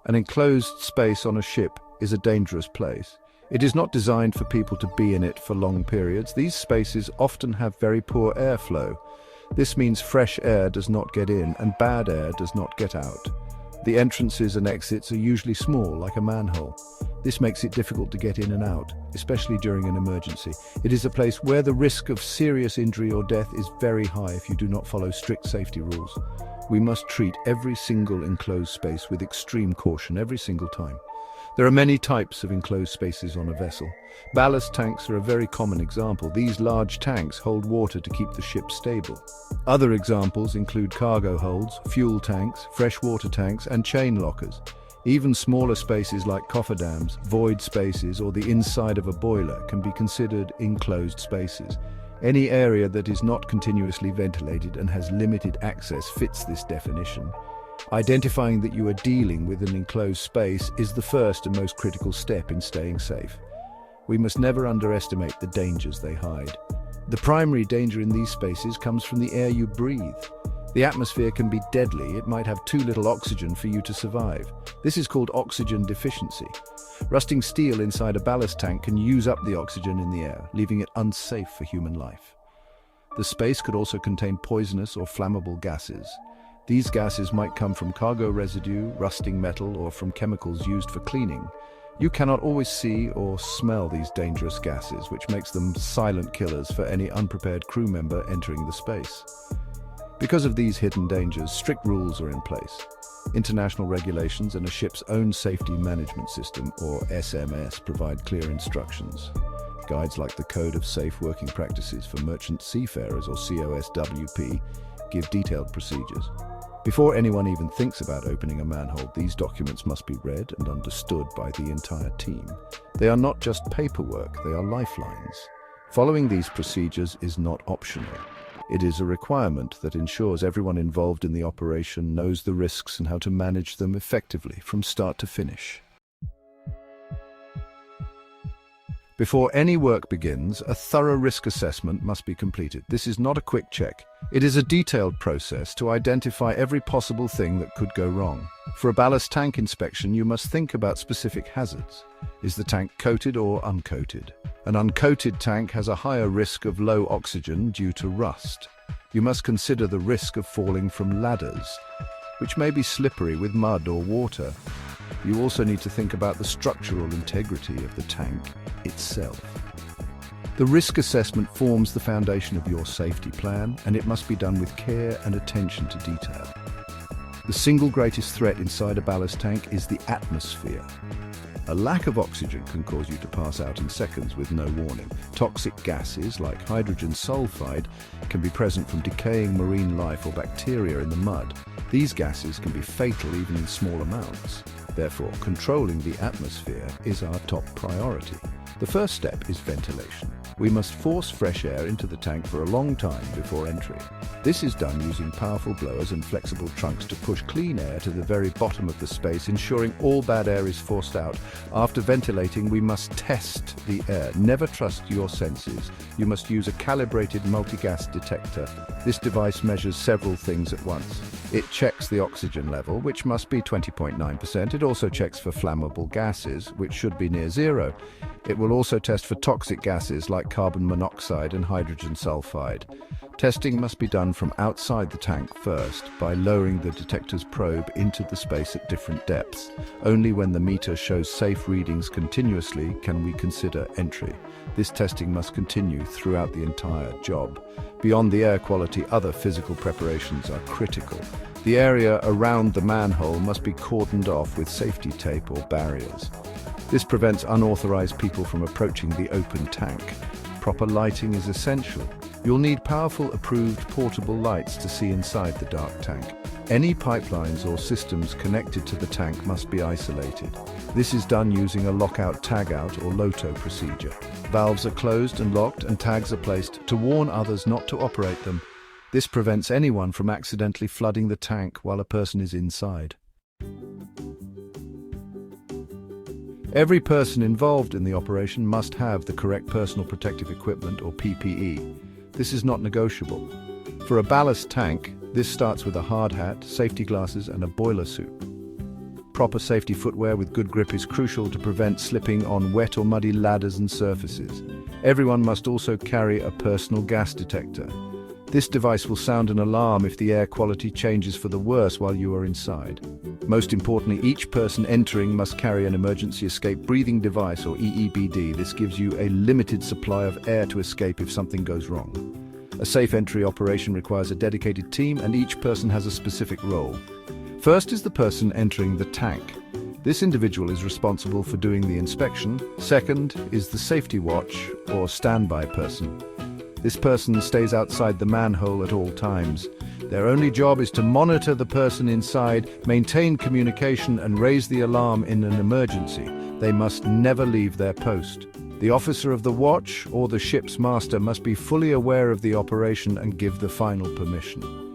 An enclosed space on a ship is a dangerous place. It is not designed for people to be in it for long periods. These spaces often have very poor airflow. This means fresh air does not get in and bad air does not get out. The entrances and exits are usually small, like a manhole. This makes it difficult to get in and out, especially during an emergency. It is a place where the risk of serious injury or death is very high if you do not follow strict safety rules. We must treat every single enclosed space with extreme caution every single time. There are many types of enclosed spaces on a vessel. Ballast tanks are a very common example. These large tanks hold water to keep the ship stable. Other examples include cargo holds, fuel tanks, freshwater tanks, and chain lockers. Even smaller spaces like cofferdams, void spaces, or the inside of a boiler can be considered enclosed spaces. Any area that is not continuously ventilated and has limited access fits this definition. Identifying that you are dealing with an enclosed space is the first and most critical step in staying safe. We must never underestimate the dangers they hide. The primary danger in these spaces comes from the air you breathe. The atmosphere can be deadly. It might have too little oxygen for you to survive. This is called oxygen deficiency. Rusting steel inside a ballast tank can use up the oxygen in the air, leaving it unsafe for human life. The space could also contain poisonous or flammable gases. These gases might come from cargo residue, rusting metal, or from chemicals used for cleaning. You cannot always see or smell these dangerous gases, which makes them silent killers for any unprepared crew member entering the space. Because of these hidden dangers, strict rules are in place. International regulations and a ship's own safety management system, or SMS, provide clear instructions. Guides like the Code of Safe Working Practices for Merchant Seafarers, or COSWP, give detailed procedures. Before anyone even thinks about opening a manhole, these documents must be read and understood by the entire team. They are not just paperwork, they are lifelines. Following these procedures is not optional. It is a requirement that ensures everyone involved in the operation knows the risks and how to manage them effectively from start to finish. Before any work begins, a thorough risk assessment must be completed. This is not a quick check. It is a detailed process to identify every possible thing that could go wrong. For a ballast tank inspection, you must think about specific hazards. Is the tank coated or uncoated? An uncoated tank has a higher risk of low oxygen due to rust. You must consider the risk of falling from ladders, which may be slippery with mud or water. You also need to think about the structural integrity of the tank itself. The risk assessment forms the foundation of your safety plan, and it must be done with care and attention to detail. The single greatest threat inside a ballast tank is the atmosphere. A lack of oxygen can cause you to pass out in seconds with no warning. Toxic gases like hydrogen sulfide can be present from decaying marine life or bacteria in the mud. These gases can be fatal even in small amounts. Therefore, controlling the atmosphere is our top priority. The first step is ventilation. We must force fresh air into the tank for a long time before entry. This is done using powerful blowers and flexible trunks to push clean air to the very bottom of the space, ensuring all bad air is forced out. After ventilating, we must test the air. Never trust your senses. You must use a calibrated multi-gas detector. This device measures several things at once. It checks the oxygen level, which must be 20.9%. It also checks for flammable gases, which should be near zero. It will also test for toxic gases like carbon monoxide and hydrogen sulfide. Testing must be done from outside the tank first by lowering the detector's probe into the space at different depths. Only when the meter shows safe readings continuously can we consider entry. This testing must continue throughout the entire job. Beyond the air quality, other physical preparations are critical. The area around the manhole must be cordoned off with safety tape or barriers. This prevents unauthorized people from approaching the open tank. Proper lighting is essential. You'll need powerful approved portable lights to see inside the dark tank. Any pipelines or systems connected to the tank must be isolated. This is done using a lockout-tagout or LOTO procedure. Valves are closed and locked, and tags are placed to warn others not to operate them. This prevents anyone from accidentally flooding the tank while a person is inside. Every person involved in the operation must have the correct personal protective equipment, or PPE. This is not negotiable. For a ballast tank, this starts with a hard hat, safety glasses, and a boiler suit. Proper safety footwear with good grip is crucial to prevent slipping on wet or muddy ladders and surfaces. Everyone must also carry a personal gas detector. This device will sound an alarm if the air quality changes for the worse while you are inside. Most importantly, each person entering must carry an emergency escape breathing device, or EEBD. This gives you a limited supply of air to escape if something goes wrong. A safe entry operation requires a dedicated team, and each person has a specific role. First is the person entering the tank. This individual is responsible for doing the inspection. Second is the safety watch, or standby person. This person stays outside the manhole at all times. Their only job is to monitor the person inside, maintain communication, and raise the alarm in an emergency. They must never leave their post. The officer of the watch, or the ship's master, must be fully aware of the operation and give the final permission.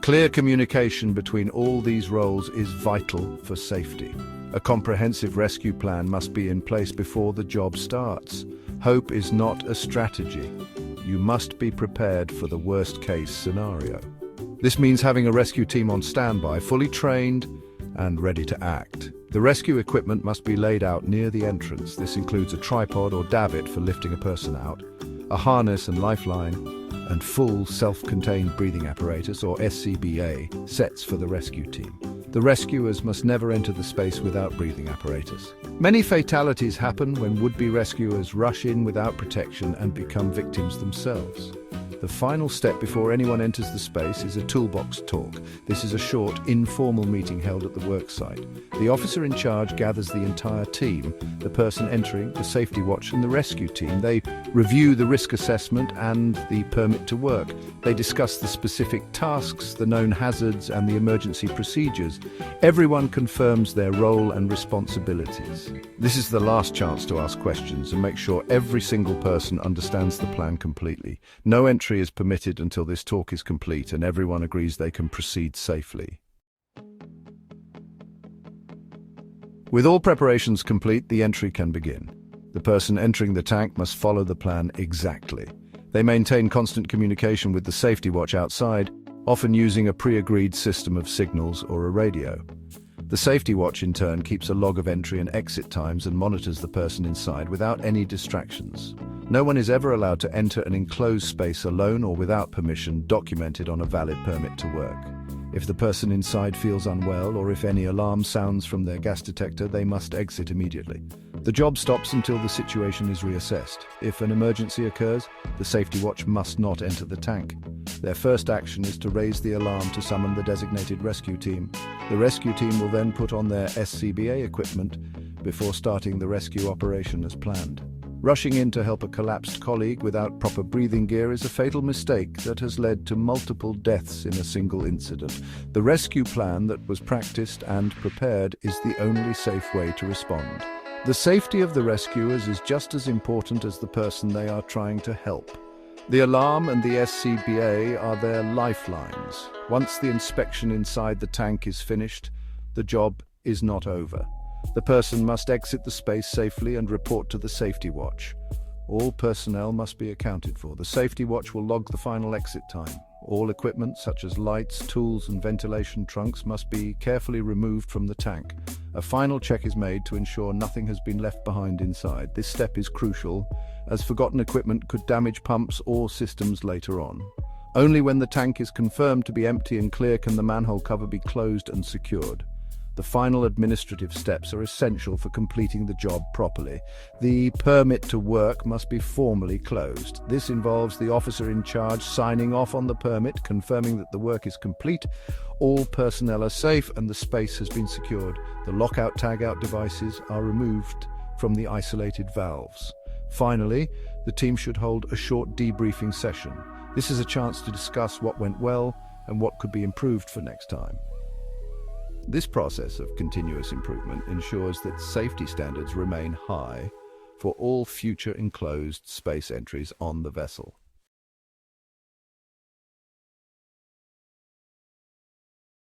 Clear communication between all these roles is vital for safety. A comprehensive rescue plan must be in place before the job starts. Hope is not a strategy. You must be prepared for the worst-case scenario. This means having a rescue team on standby, fully trained and ready to act. The rescue equipment must be laid out near the entrance. This includes a tripod or davit for lifting a person out, a harness and lifeline, and full self-contained breathing apparatus, or SCBA, sets for the rescue team. The rescuers must never enter the space without breathing apparatus. Many fatalities happen when would-be rescuers rush in without protection and become victims themselves. The final step before anyone enters the space is a toolbox talk. This is a short, informal meeting held at the worksite. The officer in charge gathers the entire team, the person entering, the safety watch, and the rescue team. They review the risk assessment and the permit to work. They discuss the specific tasks, the known hazards, and the emergency procedures. Everyone confirms their role and responsibilities. This is the last chance to ask questions and make sure every single person understands the plan completely. No entry is permitted until this talk is complete and everyone agrees they can proceed safely. With all preparations complete, the entry can begin. The person entering the tank must follow the plan exactly. They maintain constant communication with the safety watch outside, often using a pre-agreed system of signals or a radio. The safety watch, in turn, keeps a log of entry and exit times and monitors the person inside without any distractions. No one is ever allowed to enter an enclosed space alone or without permission documented on a valid permit to work. If the person inside feels unwell or if any alarm sounds from their gas detector, they must exit immediately. The job stops until the situation is reassessed. If an emergency occurs, the safety watch must not enter the tank. Their first action is to raise the alarm to summon the designated rescue team. The rescue team will then put on their SCBA equipment before starting the rescue operation as planned. Rushing in to help a collapsed colleague without proper breathing gear is a fatal mistake that has led to multiple deaths in a single incident. The rescue plan that was practiced and prepared is the only safe way to respond. The safety of the rescuers is just as important as the person they are trying to help. The alarm and the SCBA are their lifelines. Once the inspection inside the tank is finished, the job is not over. The person must exit the space safely and report to the safety watch. All personnel must be accounted for. The safety watch will log the final exit time. All equipment, such as lights, tools, and ventilation trunks, must be carefully removed from the tank. A final check is made to ensure nothing has been left behind inside. This step is crucial, as forgotten equipment could damage pumps or systems later on. Only when the tank is confirmed to be empty and clear can the manhole cover be closed and secured. The final administrative steps are essential for completing the job properly. The permit to work must be formally closed. This involves the officer in charge signing off on the permit, confirming that the work is complete, all personnel are safe, and the space has been secured. The lockout-tagout devices are removed from the isolated valves. Finally, the team should hold a short debriefing session. This is a chance to discuss what went well and what could be improved for next time. This process of continuous improvement ensures that safety standards remain high for all future enclosed space entries on the vessel.